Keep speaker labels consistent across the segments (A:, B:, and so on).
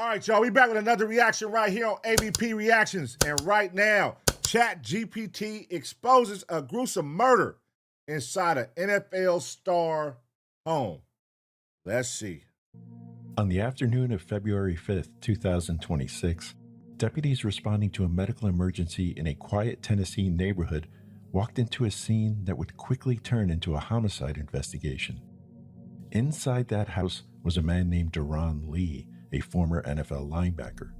A: All right, y'all, we back with another reaction right here on ABP Reactions. And right now, Chat GPT exposes a gruesome murder inside an NFL star home. Let's see.
B: On the afternoon of February 5th, 2026, deputies responding to a medical emergency in a quiet Tennessee neighborhood walked into a scene that would quickly turn into a homicide investigation. Inside that house was a man named Deron Lee, a former NFL linebacker.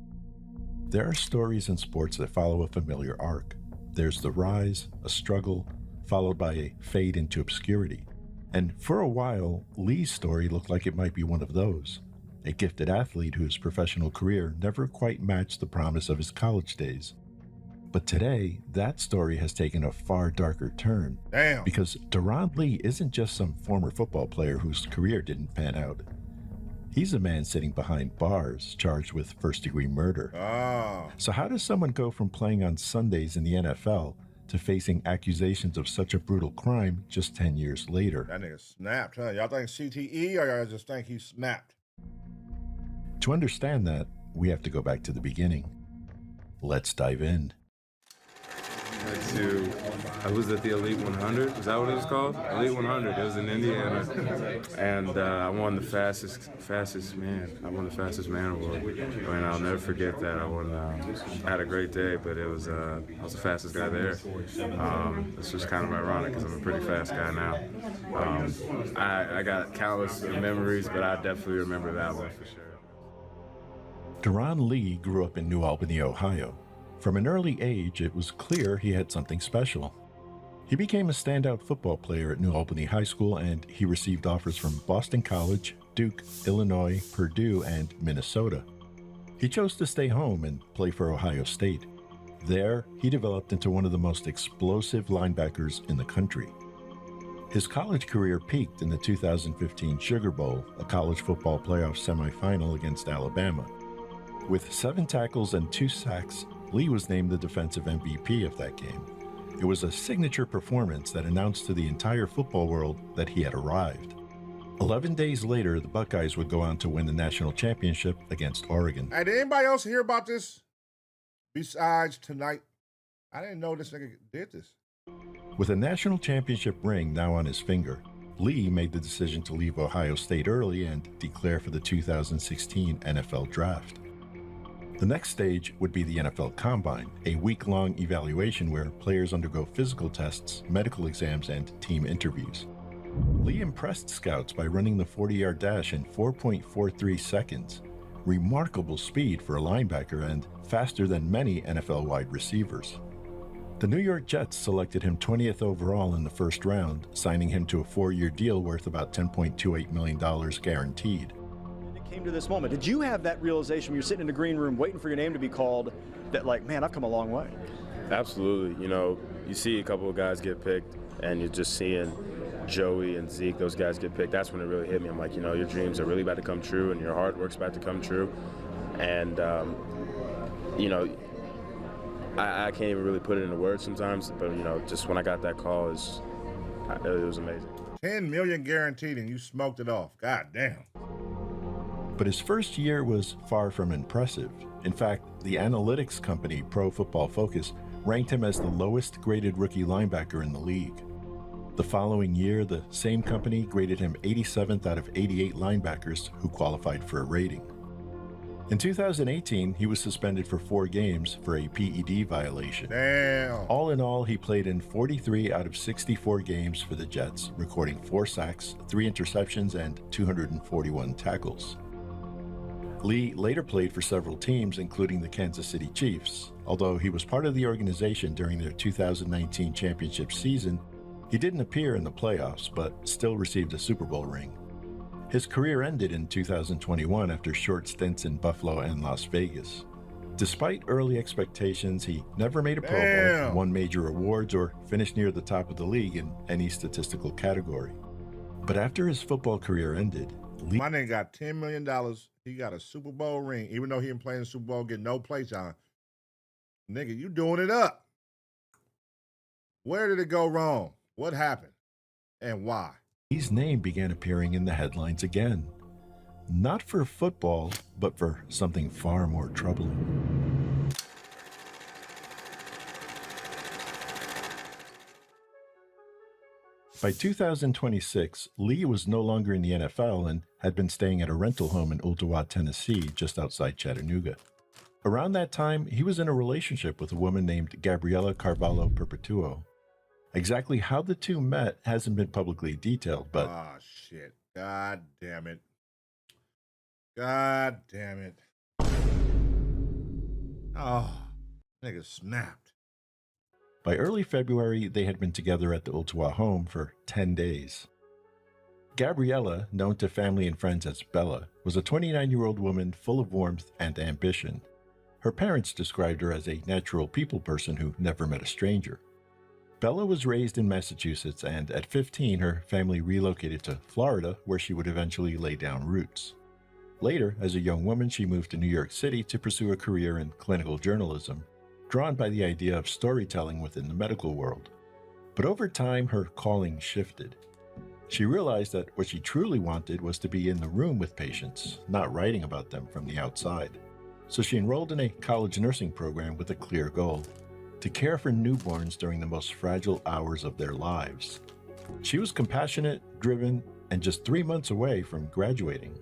B: There are stories in sports that follow a familiar arc. There's the rise, a struggle, followed by a fade into obscurity. And for a while, Lee's story looked like it might be one of those. A gifted athlete whose professional career never quite matched the promise of his college days. But today, that story has taken a far darker turn.
A: Damn.
B: Because Deron Lee isn't just some former football player whose career didn't pan out. He's a man sitting behind bars charged with first-degree murder.
A: Oh.
B: So how does someone go from playing on Sundays in the NFL to facing accusations of such a brutal crime just 10 years later?
A: That nigga snapped, huh? Y'all think CTE or y'all just think he snapped?
B: To understand that, we have to go back to the beginning. Let's dive in.
C: I was at the Elite 100. Is that what it was called? Elite 100. It was in Indiana, and I won the fastest man. I won the fastest man award, and I'll never forget that. I had a great day, but I was the fastest guy there. This was kind of ironic because I'm a pretty fast guy now. I got countless memories, but I definitely remember that one for sure.
B: Deron Lee grew up in New Albany, Ohio. From an early age, it was clear he had something special. He became a standout football player at New Albany High School, and he received offers from Boston College, Duke, Illinois, Purdue, and Minnesota. He chose to stay home and play for Ohio State. There, he developed into one of the most explosive linebackers in the country. His college career peaked in the 2015 Sugar Bowl, a college football playoff semifinal against Alabama. With 7 tackles and 2 sacks, Lee was named the defensive MVP of that game. It was a signature performance that announced to the entire football world that he had arrived. 11 days later, the Buckeyes would go on to win the national championship against Oregon.
A: Hey, did anybody else hear about this besides tonight? I didn't know this nigga did this.
B: With a national championship ring now on his finger, Lee made the decision to leave Ohio State early and declare for the 2016 NFL Draft. The next stage would be the NFL Combine, a week-long evaluation where players undergo physical tests, medical exams, and team interviews. Lee impressed scouts by running the 40-yard dash in 4.43 seconds, remarkable speed for a linebacker and faster than many NFL wide receivers. The New York Jets selected him 20th overall in the first round, signing him to a 4-year deal worth about $10.28 million guaranteed.
D: Came to this moment. Did you have that realization when you're sitting in the green room waiting for your name to be called that, like, man, I've come a long way?
C: Absolutely. You know, you see a couple of guys get picked, and you're just seeing Joey and Zeke, those guys get picked. That's when it really hit me. I'm like, you know, your dreams are really about to come true, and your hard work's about to come true. And, you know, I can't even really put it into words sometimes, but, you know, just when I got that call, it was amazing.
A: $10 million guaranteed, and you smoked it off. God damn.
B: But his first year was far from impressive. In fact, the analytics company Pro Football Focus ranked him as the lowest graded rookie linebacker in the league. The following year, the same company graded him 87th out of 88 linebackers who qualified for a rating. In 2018, he was suspended for 4 games for a PED violation.
A: Damn.
B: All in all, he played in 43 out of 64 games for the Jets, recording 4 sacks, 3 interceptions, and 241 tackles. Lee later played for several teams, including the Kansas City Chiefs. Although he was part of the organization during their 2019 championship season, he didn't appear in the playoffs, but still received a Super Bowl ring. His career ended in 2021 after short stints in Buffalo and Las Vegas. Despite early expectations, he never made a Pro Bowl, won major awards, or finished near the top of the league in any statistical category. But after his football career ended, Lee...
A: My nigga got $10 million. He got a Super Bowl ring, even though he didn't play in the Super Bowl, getting no play time. Nigga, you doing it up. Where did it go wrong? What happened? And why?
B: Lee's name began appearing in the headlines again. not for football, but for something far more troubling. By 2026, Lee was no longer in the NFL and had been staying at a rental home in Ottawa, Tennessee, just outside Chattanooga. Around that time, he was in a relationship with a woman named Gabriella Carvalho Perpetuo. Exactly how the two met hasn't been publicly detailed, but...
A: Oh, shit. God damn it. God damn it. Oh, nigga snapped.
B: By early February, they had been together at the Ottawa home for 10 days. Gabriella, known to family and friends as Bella, was a 29-year-old woman full of warmth and ambition. Her parents described her as a natural people person who never met a stranger. Bella was raised in Massachusetts, and at 15, her family relocated to Florida, where she would eventually lay down roots. Later, as a young woman, she moved to New York City to pursue a career in clinical journalism, drawn by the idea of storytelling within the medical world. But over time, her calling shifted. She realized that what she truly wanted was to be in the room with patients, not writing about them from the outside. So she enrolled in a college nursing program with a clear goal: to care for newborns during the most fragile hours of their lives. She was compassionate, driven, and just 3 months away from graduating.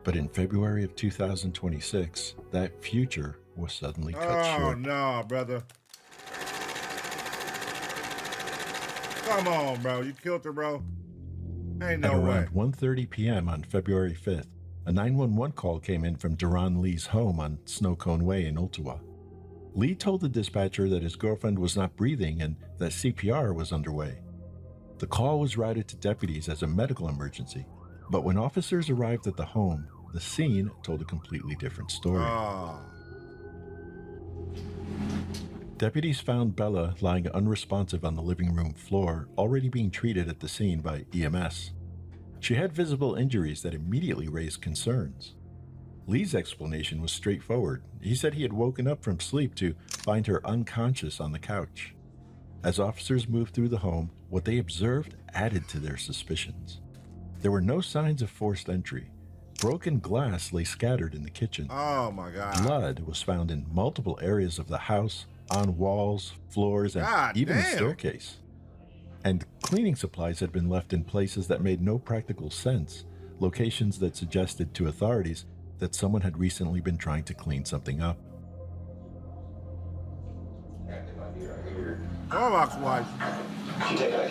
B: But in February of 2026, that future was suddenly cut short.
A: Oh, no, brother. Come on, bro. You killed her, bro. Ain't no
B: At
A: way.
B: around 1:30 p.m. on February 5th, a 911 call came in from Duran Lee's home on Snow Cone Way in Ottawa. Lee told the dispatcher that his girlfriend was not breathing and that CPR was underway. The call was routed to deputies as a medical emergency, but when officers arrived at the home, the scene told a completely different story.
A: Oh.
B: Deputies found Bella lying unresponsive on the living room floor, already being treated at the scene by EMS. She had visible injuries that immediately raised concerns. Lee's explanation was straightforward. He said he had woken up from sleep to find her unconscious on the couch. As officers moved through the home, what they observed added to their suspicions. There were no signs of forced entry. Broken glass lay scattered in the kitchen.
A: Oh, my God.
B: Blood was found in multiple areas of the house, on walls, floors, and
A: God
B: even the
A: damn.
B: staircase. And cleaning supplies had been left in places that made no practical sense, locations that suggested to authorities that someone had recently been trying to clean something up.
A: Cormack's wife.
E: She take like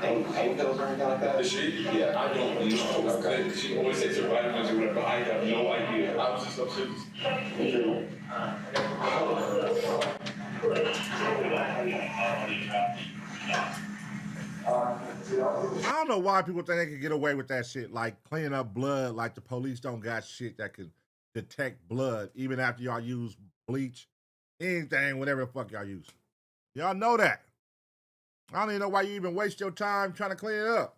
E: pain pills or anything like that?
F: Does she? Yeah, I don't know. Okay. She always takes her vitamins or whatever. I have no idea. I was just upstairs.
A: I don't know why people think they can get away with that shit, like cleaning up blood, like the police don't got shit that can detect blood, even after y'all use bleach, anything, whatever the fuck y'all use. Y'all know that. I don't even know why you even waste your time trying to clean it up.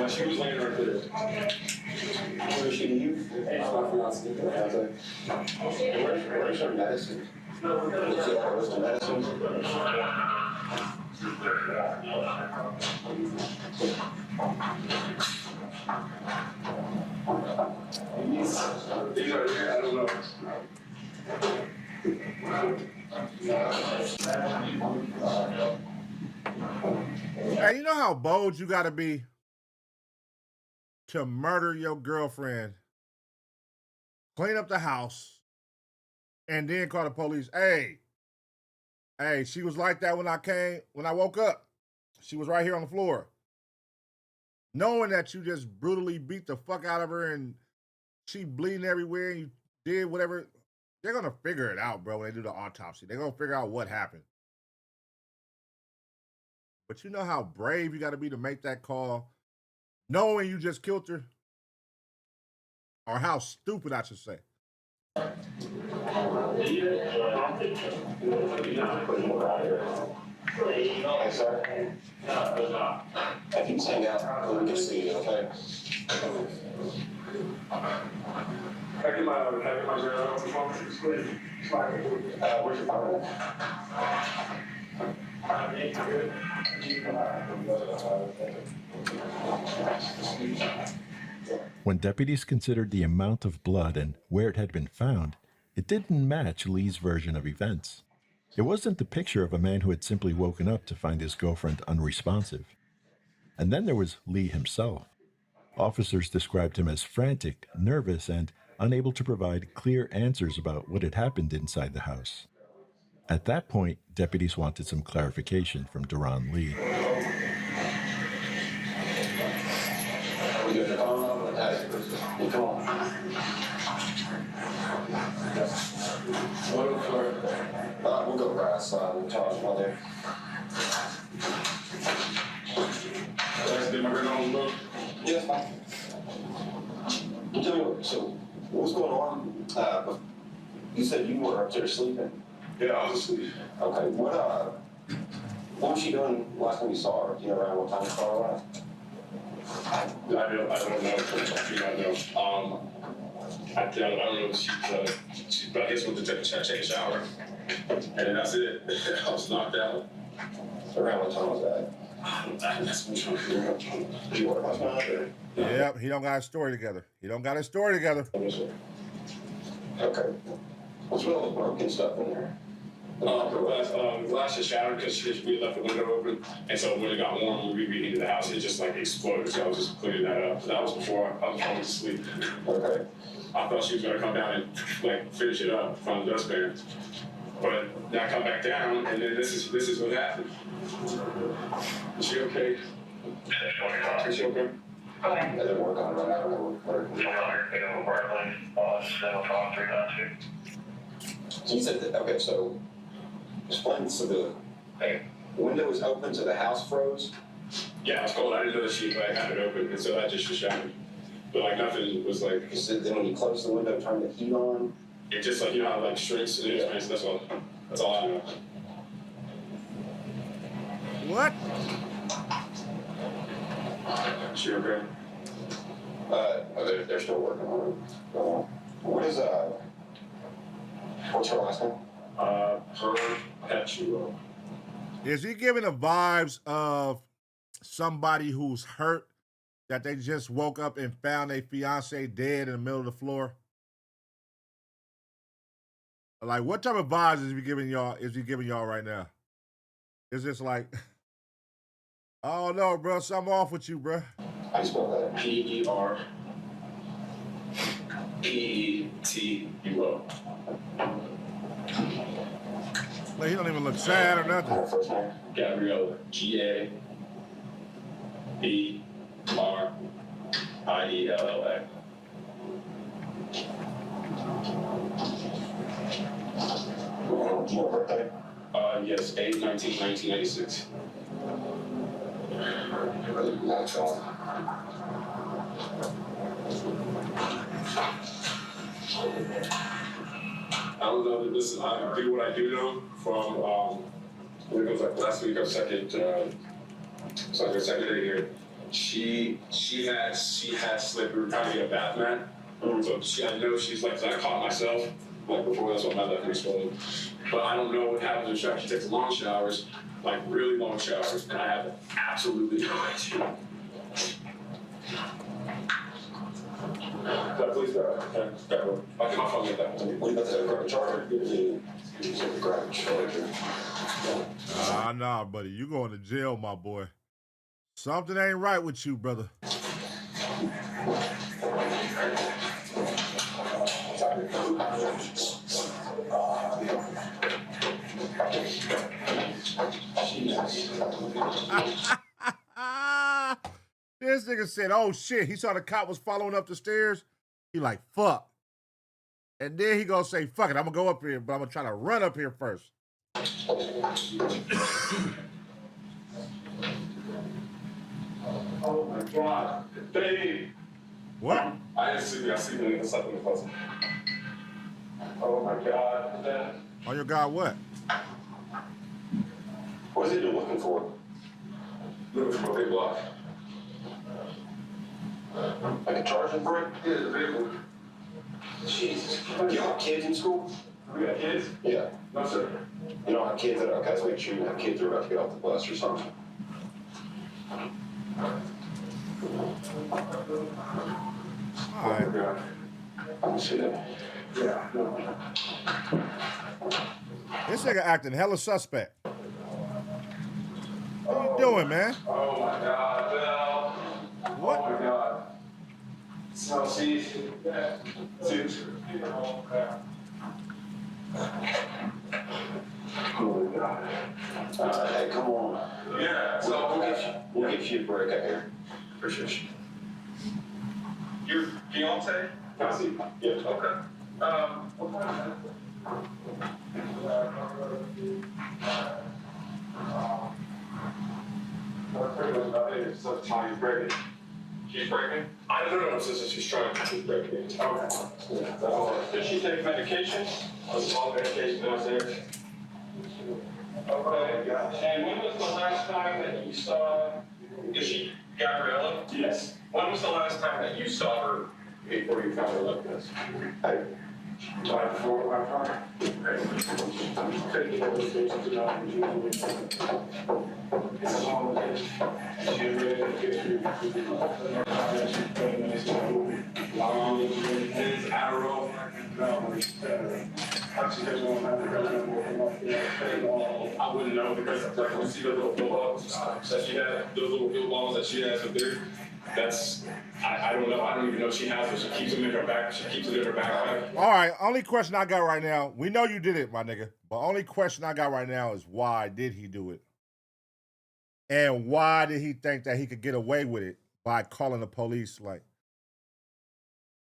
F: She was laying right there.
E: Where did she leave? Where's her medicine? Where's the medicine?
F: These are here. I don't know.
A: Hey, you know how bold you gotta be to murder your girlfriend, clean up the house, and then call the police? Hey, she was like that when I woke up. She was right here on the floor. Knowing that you just brutally beat the fuck out of her and she bleeding everywhere and you did whatever, they're gonna figure it out, bro, when they do the autopsy. They're gonna figure out what happened. But you know how brave you gotta be to make that call, knowing you just killed her? Or how stupid, I should say.
E: Hey, sir. I can hang out. Let me just see you, okay?
F: Can I get my girl?
E: Where's your phone?
B: When deputies considered the amount of blood and where it had been found, it didn't match Lee's version of events. It wasn't the picture of a man who had simply woken up to find his girlfriend unresponsive. And then there was Lee himself. Officers described him as frantic, nervous, and unable to provide clear answers about what had happened inside the house. At that point, deputies wanted some clarification from Duran Lee.
E: We'll go right outside and talk while there. Yes, fine. Tell me what, so what's going on? You said you were up there sleeping.
F: Yeah, I was asleep.
E: Okay, what was she doing last time you saw her? Do you know around what time you saw her last?
F: I don't know. I don't know if she but I guess went to take a shower. And then that's it. I was knocked out.
E: Around what time was that?
F: That's what I'm trying to do.
E: Do you work last night?
A: Yep, he don't got his story together. He don't got his story together.
E: Okay. What's with all the broken stuff in there?
F: The glass just shattered because we left the window open, and so when it got warm, we reheated the house. It just like exploded. So I was just cleaning that up. So that was before I was falling asleep.
E: Okay.
F: I thought she was gonna come down and like finish it up from the dustpan, but I come back down, and then this is what happened. Is she okay? Is she okay?
E: I didn't work on it right now. He said that, okay, so explain, so the window was open, so the house froze?
F: Yeah, it was cold. I didn't know that she like had it open, and so that just shattered. But like nothing was like.
E: You said then when you close the window, turn the heat on?
F: It just like, you know how it like shrinks and expands. That's all I know.
A: What?
F: Is she okay?
E: They're still working on it. What's her last name?
F: Her Petro.
A: Is he giving the vibes of somebody who's hurt that they just woke up and found their fiance dead in the middle of the floor? Like, what type of vibes is he giving y'all right now? Is this like, oh no, bro, something off with you, bro?
E: How do you spell that?
F: PERPETUO.
A: Like, he don't even look sad or nothing.
E: Her first name?
F: Gabriella. GABRIELLA.
E: Your birthday?
F: Yes, 8/19/1996. I don't know. Listen, I do what I do know from when it was like last week or second day here. She had slipped. We were trying to get a bath mat. So I know she's like, I caught myself like before. That's what my left knee swollen. But I don't know what happens in shower. She takes long showers, like really long showers, and I have absolutely no idea. Please go. I can also get that.
E: What about the grab a charger? Grab a charger.
A: Nah, buddy, you going to jail, my boy. Something ain't right with you, brother. This nigga said, oh shit, he saw the cop was following up the stairs. He like, fuck. And then he gonna say, fuck it, I'm gonna go up here, but I'm gonna try to run up here first.
F: Oh my God, babe.
A: What?
F: I didn't see you. I see you inside the closet. Oh my God.
A: Oh, your God, what?
E: What is it you're looking for?
F: Looking for a big block.
E: Like a charging brick?
F: Yeah, the big one.
E: Jesus. You have kids in school?
F: You got kids?
E: Yeah.
F: No, sir.
E: You don't have kids that are, guys make sure you have kids that are about to get off the bus or something.
A: All right.
F: Yeah.
E: I can see that.
F: Yeah. No.
A: This nigga acting hella suspect. What are you doing, man?
F: Oh my God, Bill.
A: What?
F: Oh my God. So see. Oh my God.
E: Hey, come on.
F: Yeah. So
E: We'll get you a break out here.
F: appreciate you. Your fiance? I see. Yeah. Okay. What kind of what's pretty much about it? So Tony's pregnant. She's pregnant? I don't know, sister. She's trying to get pregnant. Okay. Does she take medication? All medication downstairs. Okay. And when was the last time that you saw? Is she Gabriella? Yes. When was the last time that you saw her before you found her like this?
E: Hey,
F: Right before my car. Couldn't get those things to know. It's a long day. She really didn't get you. His arrow. I wouldn't know because like you see the little field balls that she had, those little field balls that she has up there. That's I don't know. I don't even know if she has them. She keeps them in her back. She keeps it in her backpack.
A: All right, only question I got right now, we know you did it, my nigga, but only question I got right now is why did he do it? And why did he think that he could get away with it by calling the police? Like,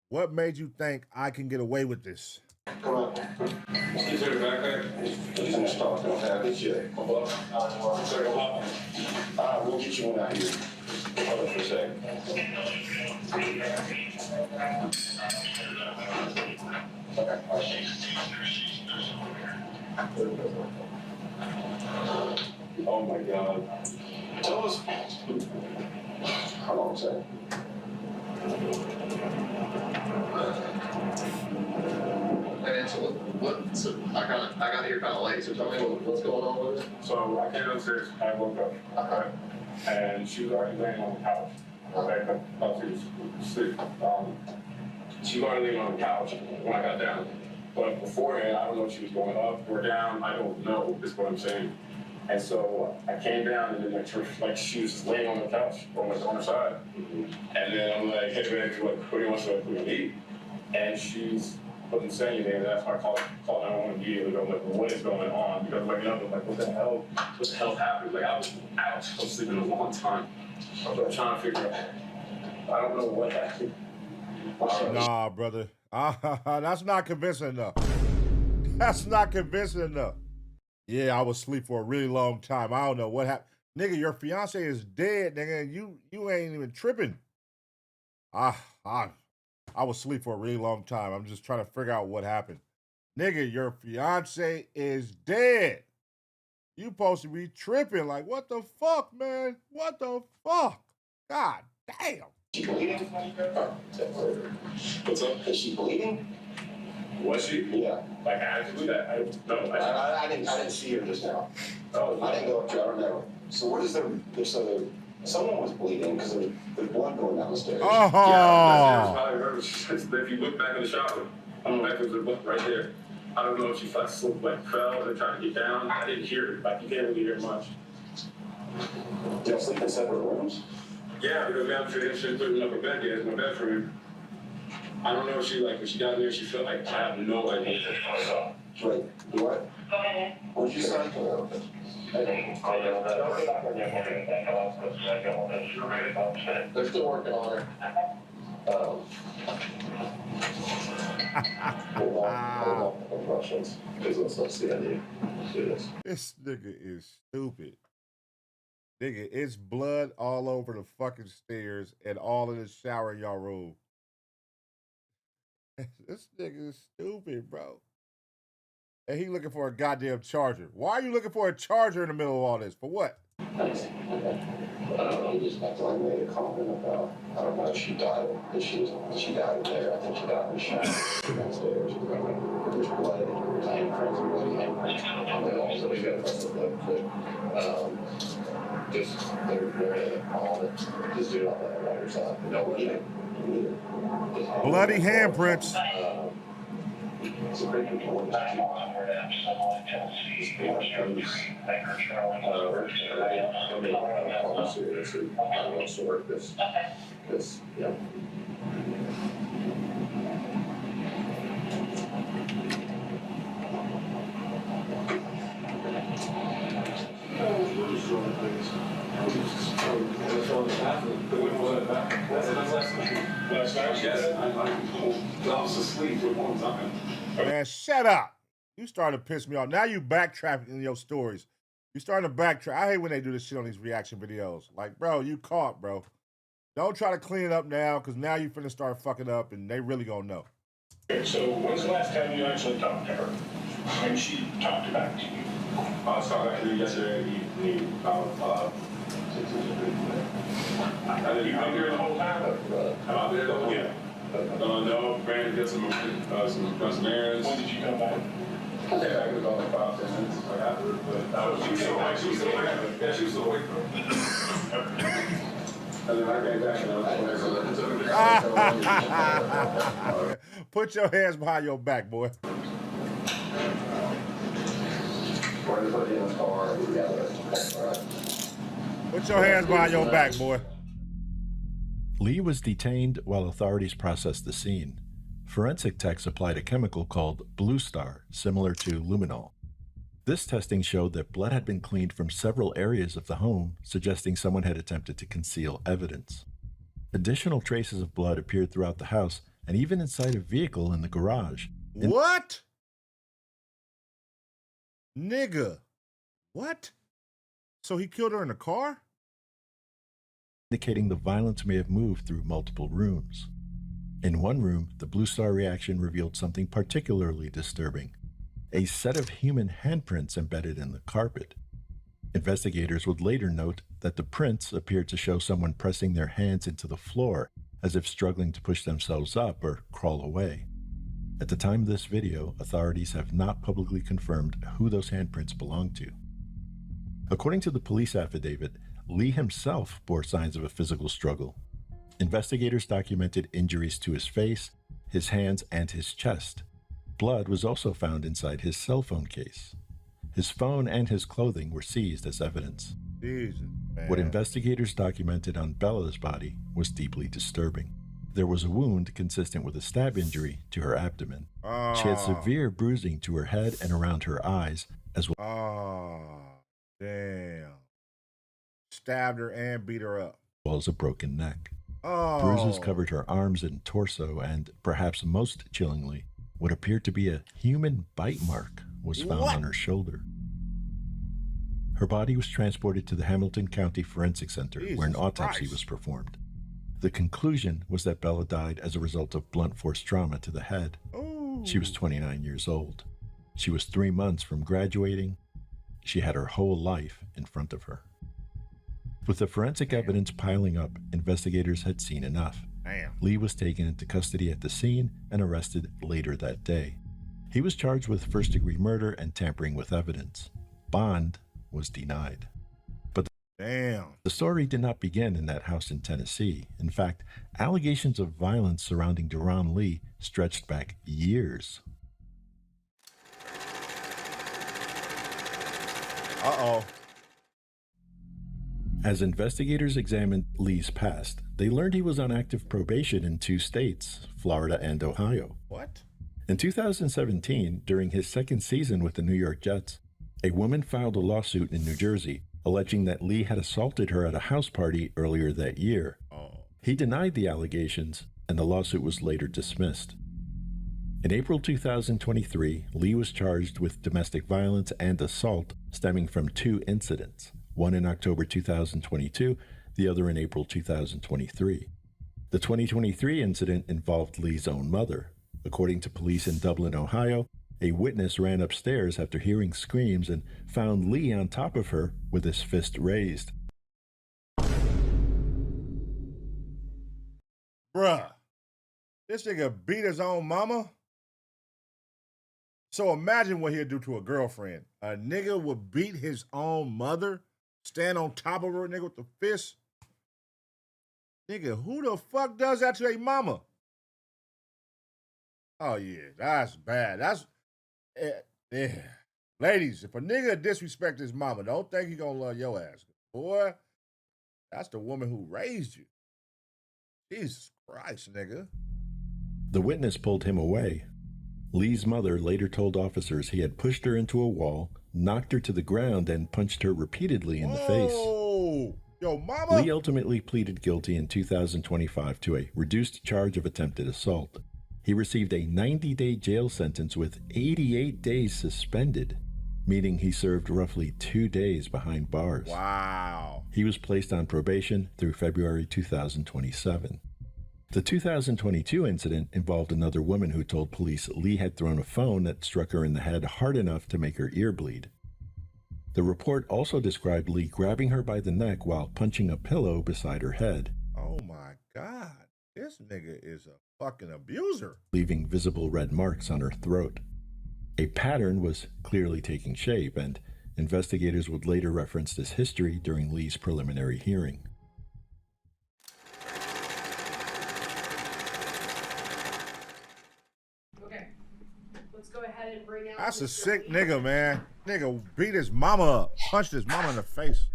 A: what made you think I can get away with this?
E: come on.
F: Keeps it in her backpack.
E: He's in the stock. I'll get you. We'll get you one out here. Hold on for a second.
F: Oh my God.
E: Tell us. Hold on a second.
G: And so what? So I got here kind of late. So tell me what's going on with it.
F: So I came upstairs, I woke up, okay, and she was already laying on the couch. Okay, up to sleep. She was already laying on the couch when I got down. But beforehand, I don't know if she was going up or down. I don't know, is what I'm saying. And so I came down and then like she was just laying on the couch on her side. And then I'm like, hey man, what do you want to eat? And she's wasn't saying anything, and that's why I called 911 immediately. I'm like, what is going on? Because waking up, I'm like, what the hell happened? Like, I was out. I was sleeping a long time. So I'm trying to figure out. I don't know what happened.
A: Nah, brother. That's not convincing enough. That's not convincing enough. Yeah, I was asleep for a really long time. I don't know what happened. Nigga, your fiance is dead, nigga, and you ain't even tripping. I was asleep for a really long time. I'm just trying to figure out what happened. Nigga, your fiance is dead. You supposed to be tripping. Like, what the fuck, man? What the fuck? God damn.
E: Is she bleeding?
F: What's up?
E: Is she bleeding?
F: Was she?
E: Yeah.
F: Like, actually, I don't know.
E: I didn't see her just now.
F: Oh,
E: I didn't go up to her. I don't know. So what is someone was bleeding because there's blood going down the stairs.
A: Oh.
F: Yeah, probably her. If you look back in the shower, back there's a book right there. I don't know if she fell and tried to get down. I didn't hear it. Like, you can't really hear much.
E: Do y'all sleep in separate rooms?
F: Yeah, because we have tradition putting up a bed here in my bedroom. I don't know if she, like, when she got in there, she felt like, I have no idea.
E: Wait, what? What did you say?
G: They're still working on her.
E: Hold on, Russians. Because let's see how they do this.
A: This nigga is stupid. Nigga, it's blood all over the fucking stairs and all in the shower in y'all room. This nigga is stupid, bro. And he looking for a goddamn charger. Why are you looking for a charger in the middle of all this? For what?
E: Nice. Okay. He just like made a comment about, I don't know if she died, she died there. I think she died in the shower downstairs. There's blood, handprints, bloody handprints on the walls. So we got a bunch of blood. Just they're in it all. Just do it on the right side. Don't eat it.
A: Bloody handprints.
E: It's a great report. Yeah.
A: Man, shut up. You starting to piss me off. Now you backtracking in your stories. You starting to backtrack. I hate when they do this shit on these reaction videos. Like, bro, you caught, bro. Don't try to clean it up now, because now you finna start fucking up, and they really gonna know.
F: So when's the last time you actually talked to her? And she talked back to you? I was talking to her yesterday evening about, you've been here the whole time? I've been here the whole time. No, Brandon did some errands. When did you come back? Yeah, I was about like 5-10 minutes like afterwards, but she was still awake. Yeah, she was still awake. And then I came back and
A: Put your hands behind your back, boy. Put your hands behind your back, boy.
B: Lee was detained while authorities processed the scene. Forensic techs applied a chemical called Blue Star, similar to luminol. This testing showed that blood had been cleaned from several areas of the home, suggesting someone had attempted to conceal evidence. Additional traces of blood appeared throughout the house and even inside a vehicle in the garage.
A: What? Nigga. What? So he killed her in the car?
B: Indicating the violence may have moved through multiple rooms. In one room, the Blue Star reaction revealed something particularly disturbing: a set of human handprints embedded in the carpet. Investigators would later note that the prints appeared to show someone pressing their hands into the floor, as if struggling to push themselves up or crawl away. At the time of this video, authorities have not publicly confirmed who those handprints belong to. According to the police affidavit, Lee himself bore signs of a physical struggle. Investigators documented injuries to his face, his hands, and his chest. Blood was also found inside his cell phone case. His phone and his clothing were seized as evidence.
A: Jesus, man.
B: What investigators documented on Bella's body was deeply disturbing. There was a wound consistent with a stab injury to her abdomen. She had severe bruising to her head and around her eyes, as well.
A: Oh, damn. Stabbed her and beat her up.
B: As a broken neck.
A: Oh.
B: Bruises covered her arms and torso, and perhaps most chillingly, what appeared to be a human bite mark was found on her shoulder. Her body was transported to the Hamilton County Forensic Center, where an autopsy was performed. The conclusion was that Bella died as a result of blunt force trauma to the head.
A: Ooh.
B: She was 29 years old. She was 3 months from graduating. She had her whole life in front of her. With the forensic evidence piling up, investigators had seen enough.
A: Damn.
B: Lee was taken into custody at the scene and arrested later that day. He was charged with first-degree murder and tampering with evidence. Bond was denied. But
A: Damn.
B: the story did not begin in that house in Tennessee. In fact, allegations of violence surrounding Duran Lee stretched back years.
A: Uh-oh.
B: As investigators examined Lee's past, they learned he was on active probation in 2 states, Florida and Ohio.
A: What?
B: In 2017, during his second season with the New York Jets, a woman filed a lawsuit in New Jersey alleging that Lee had assaulted her at a house party earlier that year.
A: Oh.
B: He denied the allegations, and the lawsuit was later dismissed. In April 2023, Lee was charged with domestic violence and assault stemming from 2 incidents, one in October 2022, the other in April 2023. The 2023 incident involved Lee's own mother. According to police in Dublin, Ohio, A witness ran upstairs after hearing screams and found Lee on top of her with his fist raised.
A: Bruh, this nigga beat his own mama? So imagine what he'd do to a girlfriend. A nigga would beat his own mother, stand on top of her, nigga, with the fist. Nigga, who the fuck does that to a mama? Oh, yeah, that's bad. That's, yeah. Ladies, if a nigga disrespect his mama, don't think he gonna love your ass. Boy, that's the woman who raised you. Jesus Christ, nigga.
B: The witness pulled him away. Lee's mother later told officers he had pushed her into a wall, knocked her to the ground, and punched her repeatedly in the face.
A: Oh, yo, mama.
B: Lee ultimately pleaded guilty in 2025 to a reduced charge of attempted assault. He received a 90-day jail sentence with 88 days suspended, meaning he served roughly 2 days behind bars.
A: Wow.
B: He was placed on probation through February 2027. The 2022 incident involved another woman who told police Lee had thrown a phone that struck her in the head hard enough to make her ear bleed. The report also described Lee grabbing her by the neck while punching a pillow beside her head.
A: Oh my God. This nigga is a fucking abuser.
B: Leaving visible red marks on her throat. A pattern was clearly taking shape, and investigators would later reference this history during Lee's preliminary hearing.
H: Okay, let's go ahead and bring out.
A: That's a sick nigga, man. Nigga beat his mama up, punched his mama in the face.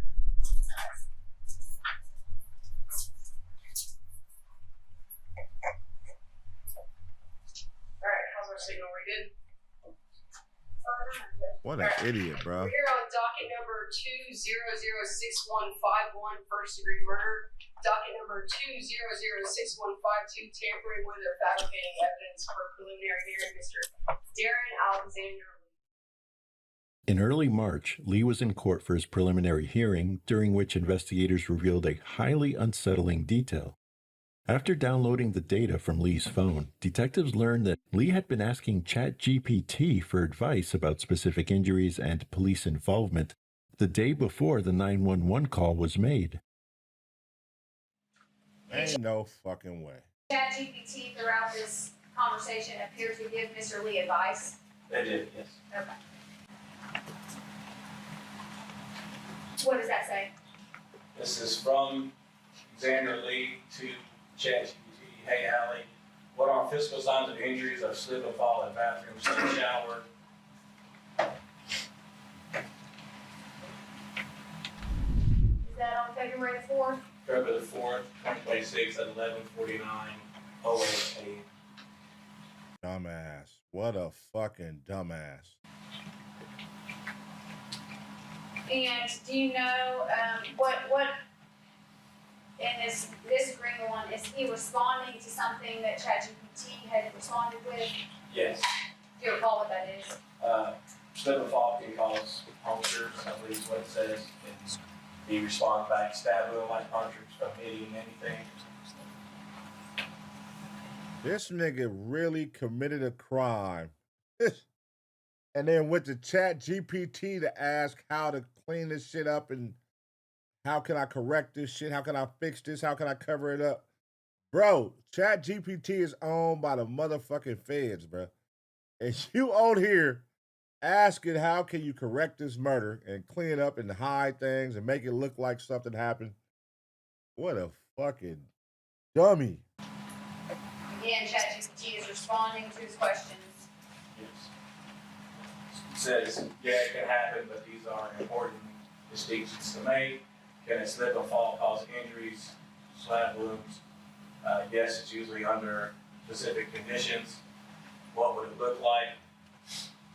H: All right, how's our signal? We good?
A: What an idiot, bro.
H: We're here on docket number 2006151, first degree murder. Docket number 2006152, tampering with or fabricating evidence for preliminary hearing, Mr. Darren Alexander.
B: In early March, Lee was in court for his preliminary hearing, during which investigators revealed a highly unsettling detail. After downloading the data from Lee's phone, detectives learned that Lee had been asking Chat GPT for advice about specific injuries and police involvement the day before the 911 call was made.
A: Ain't no fucking way.
I: Chat GPT throughout this conversation appeared to give Mr. Lee advice.
J: They did, yes.
I: Okay. What does that say?
J: This is from Xander Lee to Chat GPT. Hey, Allie, what are physical signs of injuries of slip and fall in bathrooms, in the shower?
I: Is that on February the 4th?
J: February the 4th, 2026 at 11:49 08
A: Dumbass. What a fucking dumbass.
I: And do you know what in this green one, is he responding to something that ChatGPT had responded with?
J: Yes.
I: Do you recall what that is?
J: Slip and fall can cause punctures, I believe is what it says. And he responds back, stab wound like punctures from hitting anything.
A: This nigga really committed a crime. And then went to Chat GPT to ask how to clean this shit up and how can I correct this shit? How can I fix this? How can I cover it up? Bro, Chat GPT is owned by the motherfucking feds, bro. And you out here asking how can you correct this murder and clean it up and hide things and make it look like something happened. What a fucking dummy.
I: Again, ChatGPT is responding to his questions.
J: Yes. It says, yeah, it can happen, but these are important distinctions to make. Can a slip and fall cause injuries, slap wounds? Yes, it's usually under specific conditions. What would it look like?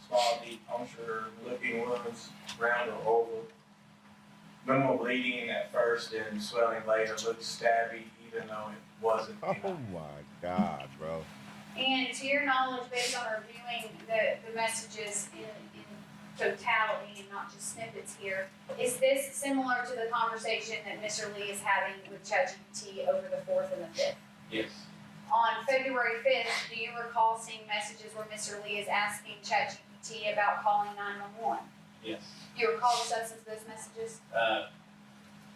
J: Small, deep puncture, looking wounds, round or oval. Minimal bleeding at first and swelling later. Looks stabby, even though it wasn't.
A: Oh my God, bro.
I: And to your knowledge, based on reviewing the messages in totality and not just snippets here, is this similar to the conversation that Mr. Lee is having with ChatGPT over the 4th and the 5th?
J: Yes.
I: on February 5th, do you recall seeing messages where Mr. Lee is asking ChatGPT about calling 911?
J: Yes.
I: Do you recall the substance of those messages?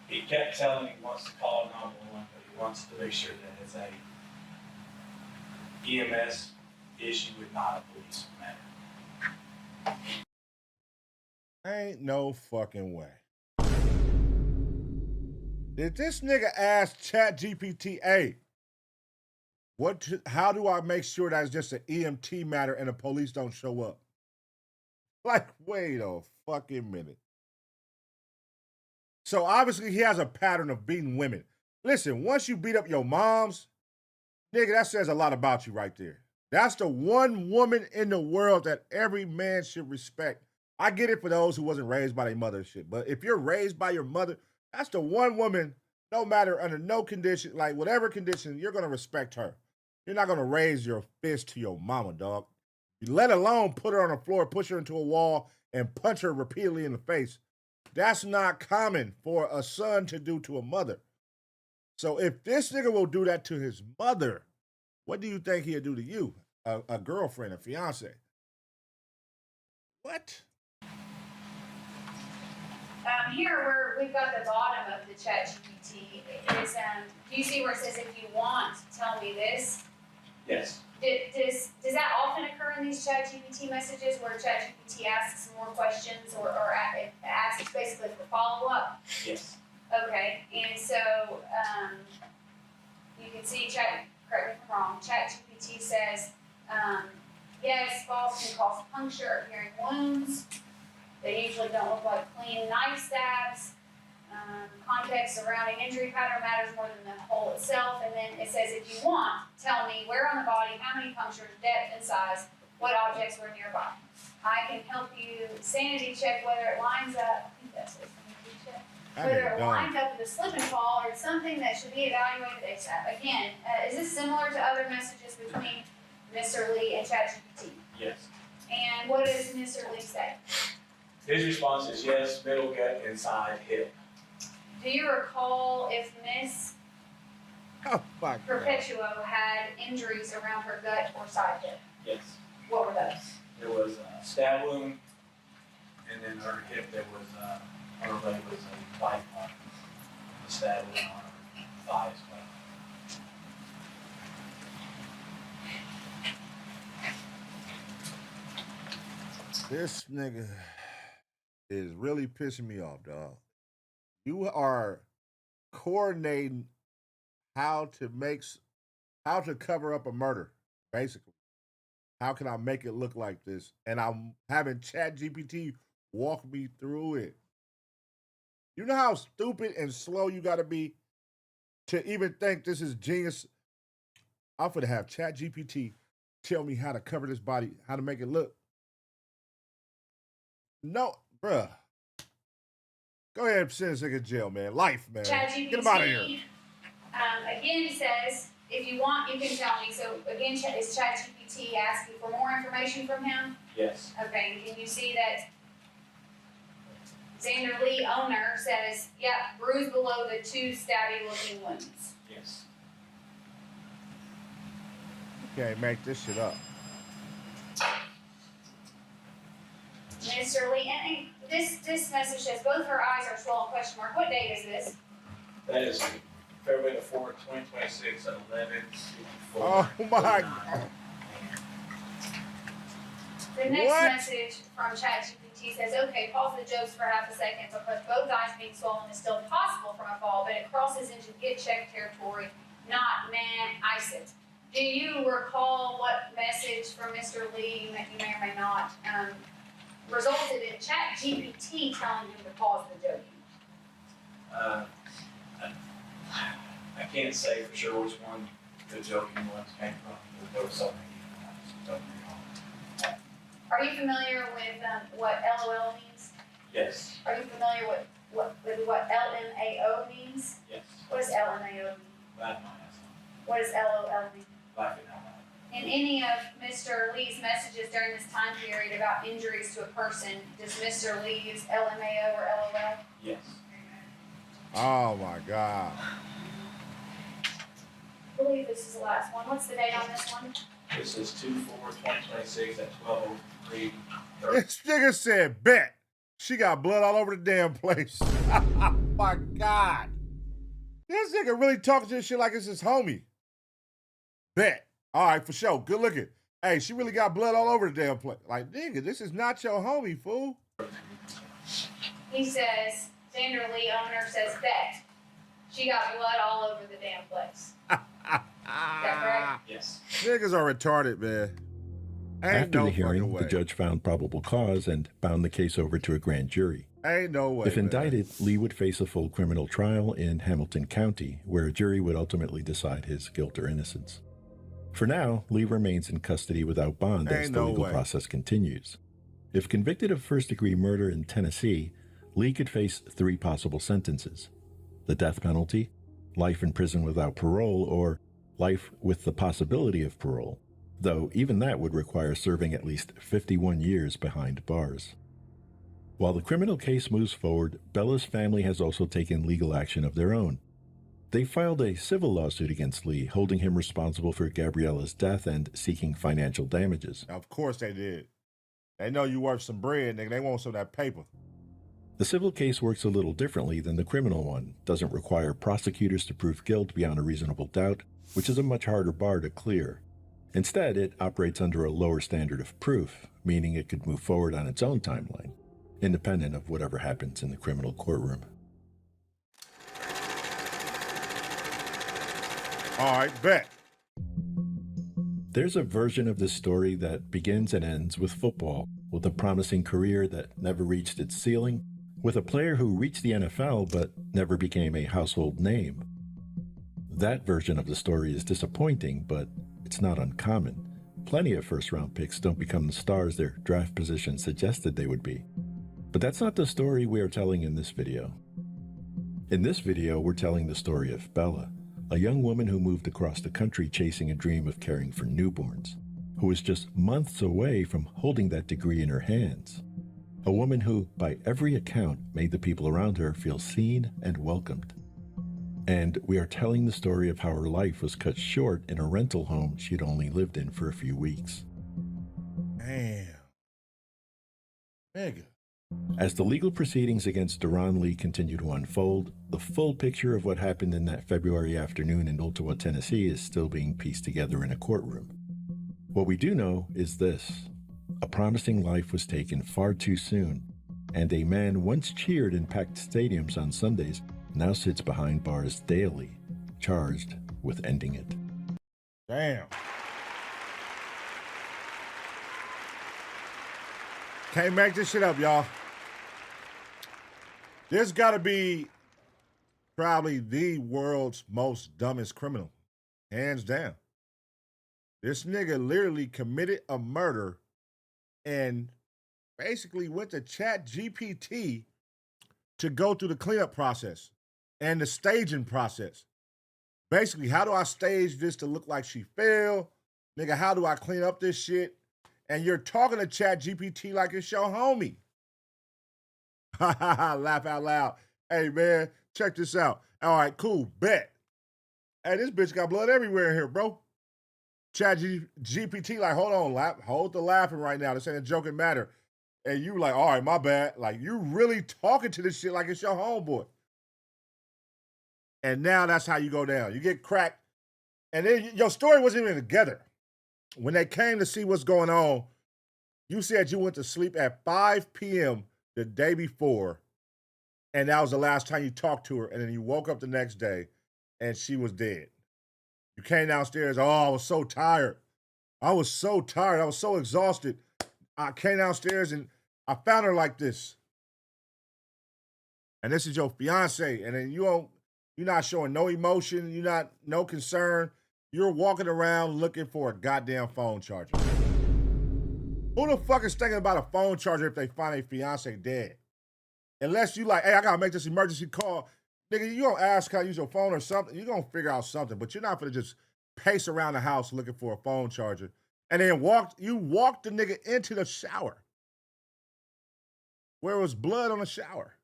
J: He kept telling me he wants to call 911, but he wants to make sure that it's a EMS issue with not a police matter.
A: Ain't no fucking way. Did this nigga ask ChatGPT, hey, how do I make sure that's just an EMT matter and the police don't show up? Like, wait a fucking minute. So obviously he has a pattern of beating women. Listen, once you beat up your moms, nigga, that says a lot about you right there. That's the one woman in the world that every man should respect. I get it for those who wasn't raised by their mother and shit, but if you're raised by your mother, that's the one woman, no matter under no condition, like whatever condition, you're gonna respect her. You're not gonna raise your fist to your mama, dog. Let alone put her on the floor, push her into a wall, and punch her repeatedly in the face. That's not common for a son to do to a mother. So if this nigga will do that to his mother, what do you think he'll do to you? A girlfriend, a fiance? What?
I: Here where we've got the bottom of the ChatGPT is, do you see where it says, if you want, tell me this?
J: Yes.
I: Does that often occur in these ChatGPT messages where ChatGPT asks more questions or asks basically for follow-up?
J: Yes.
I: Okay, and so you can see, correct me if I'm wrong, ChatGPT says, yes, falls can cause puncture or hearing wounds. They usually don't look like clean knife stabs. Context surrounding injury pattern matters more than the hole itself. And then it says, if you want, tell me where on the body, how many punctures, depth and size, what objects were nearby. I can help you sanity check whether it lines up. I think that's it. Sanity check. Whether it lines up with a slip and fall or something that should be evaluated ASAP. Again, is this similar to other messages between Mr. Lee and ChatGPT?
J: Yes.
I: And what does Mr. Lee say?
J: His response is yes, middle gut, inside hip.
I: Do you recall if Miss Perpetuo had injuries around her gut or side hip?
J: Yes.
I: What were those?
J: There was a stab wound, and then her hip, there was on her leg was a bite mark. A stab wound on her thigh as well.
A: This nigga is really pissing me off, dog. You are coordinating how to cover up a murder, basically. How can I make it look like this? And I'm having ChatGPT walk me through it. You know how stupid and slow you got to be to even think this is genius? I'm going to have ChatGPT tell me how to cover this body, how to make it look. No, bruh. Go ahead and send this nigga to jail, man. Life, man.
I: ChatGPT,
A: get him out of here.
I: Again says, if you want, you can tell me. So again, is ChatGPT asking for more information from him?
J: Yes.
I: Okay, and can you see that Xander Lee, owner, says, yep, bruised below the 2 stabby looking wounds.
J: Yes.
A: Can't make this shit up.
I: Mr. Lee, and this message says both her eyes are swollen, question mark. What date is this?
J: That is February the 4th, 2026 at 11:54.
A: Oh my God.
I: The next message from ChatGPT says, okay, pause the jokes for half a second because both eyes being swollen is still possible from a fall, but it crosses into get checked territory, not ice it. Do you recall what message from Mr. Lee that you may or may not resulted in ChatGPT telling him to pause the joking?
J: I can't say for sure which one the joking ones came from. There were so many. I don't recall.
I: Are you familiar with what LOL means?
J: Yes.
I: Are you familiar with what LMAO means?
J: Yes.
I: What does LMAO mean?
J: Laughing out loud.
I: What does LOL mean?
J: Laughing out loud.
I: In any of Mr. Lee's messages during this time period about injuries to a person, does Mr. Lee use LMAO or LOL?
J: Yes.
A: Oh my God.
I: believe this is the last one. What's the date on this one?
J: This is 2/4/2026 at 12:03.
A: This nigga said, bet. She got blood all over the damn place. Oh my God. This nigga really talking to this shit like it's his homie. Bet. All right, for sure. Good looking. Hey, she really got blood all over the damn place. Like, nigga, this is not your homie, fool.
I: He says, Sandra Lee owner says, bet. She got blood all over the damn place. Is that correct?
J: Yes.
A: Niggas are retarded, man. Ain't
B: After
A: no
B: the hearing,
A: fucking way.
B: the judge found probable cause and bound the case over to a grand jury.
A: Ain't no way.
B: If indicted, Lee would face a full criminal trial in Hamilton County, where a jury would ultimately decide his guilt or innocence. For now, Lee remains in custody without bond as
A: Ain't
B: the
A: no
B: legal
A: way.
B: process continues. If convicted of first-degree murder in Tennessee, Lee could face 3 possible sentences: the death penalty, life in prison without parole, or life with the possibility of parole, though even that would require serving at least 51 years behind bars. While the criminal case moves forward, Bella's family has also taken legal action of their own. They filed a civil lawsuit against Lee, holding him responsible for Gabriella's death and seeking financial damages.
A: Of course they did. They know you worth some bread, nigga. They want some of that paper.
B: The civil case works a little differently than the criminal one, doesn't require prosecutors to prove guilt beyond a reasonable doubt, which is a much harder bar to clear. Instead, it operates under a lower standard of proof, meaning it could move forward on its own timeline, independent of whatever happens in the criminal courtroom.
A: All right, bet.
B: There's a version of this story that begins and ends with football, with a promising career that never reached its ceiling, with a player who reached the NFL but never became a household name. That version of the story is disappointing, but it's not uncommon. Plenty of first-round picks don't become the stars their draft position suggested they would be. But that's not the story we are telling in this video. In this video, we're telling the story of Bella, a young woman who moved across the country chasing a dream of caring for newborns, who was just months away from holding that degree in her hands. A woman who, by every account, made the people around her feel seen and welcomed. And we are telling the story of how her life was cut short in a rental home she'd only lived in for a few weeks.
A: Damn. Nigga.
B: As the legal proceedings against Duran Lee continue to unfold, the full picture of what happened in that February afternoon in Ottawa, Tennessee is still being pieced together in a courtroom. What we do know is this: a promising life was taken far too soon, and a man once cheered in packed stadiums on Sundays now sits behind bars daily, charged with ending it.
A: Damn. Can't make this shit up, y'all. This gotta be probably the world's most dumbest criminal. Hands down. This nigga literally committed a murder and basically went to Chat GPT to go through the cleanup process and the staging process. Basically, how do I stage this to look like she fell? Nigga, how do I clean up this shit? And you're talking to Chat GPT like it's your homie. Ha ha ha, laugh out loud. Hey man, check this out. All right, cool, bet. Hey, this bitch got blood everywhere in here, bro. Chat GPT like, hold on, hold the laughing right now. This ain't a joking matter. And you like, all right, my bad. Like, you really talking to this shit like it's your homeboy. And now that's how you go down. You get cracked. And then your story wasn't even together. When they came to see what's going on, you said you went to sleep at 5 p.m. the day before, and that was the last time you talked to her, and then you woke up the next day, and she was dead. You came downstairs, oh, I was so tired. I was so tired. I was so exhausted. I came downstairs, and I found her like this. And this is your fiance, and then you're not showing no emotion, no concern. You're walking around looking for a goddamn phone charger. Who the fuck is thinking about a phone charger if they find a fiance dead? Unless you like, hey, I gotta make this emergency call. Nigga, you gonna ask how to use your phone or something. You're gonna figure out something, but you're not gonna just pace around the house looking for a phone charger. And then you walked the nigga into the shower where it was blood on the shower.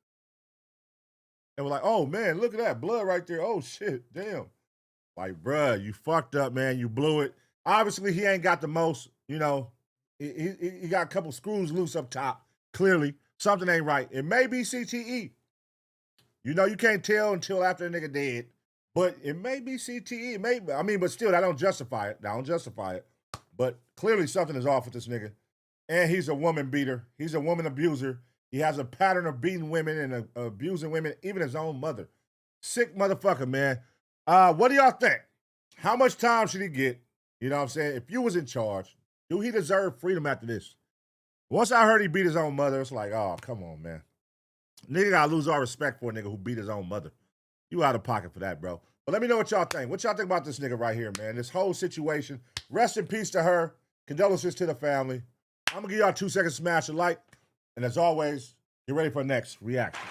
A: And we're like, oh man, look at that blood right there. Oh shit, damn. Like, bruh, you fucked up, man. You blew it. Obviously, he ain't got the most, you know, he got a couple screws loose up top. Clearly, something ain't right. It may be CTE. You know, you can't tell until after a nigga dead. But it may be CTE. Maybe. I mean, but still, that don't justify it. That don't justify it. But clearly something is off with this nigga. And he's a woman beater. He's a woman abuser. He has a pattern of beating women and abusing women, even his own mother. Sick motherfucker, man. What do y'all think? How much time should he get? You know what I'm saying? If you was in charge, do he deserve freedom after this? Once I heard he beat his own mother, it's like, oh, come on, man. Nigga gotta lose all respect for a nigga who beat his own mother. You out of pocket for that, bro. But let me know what y'all think. What y'all think about this nigga right here, man? This whole situation. Rest in peace to her. Condolences to the family. I'm gonna give y'all 2 seconds to smash a like. And as always, get ready for the next reaction.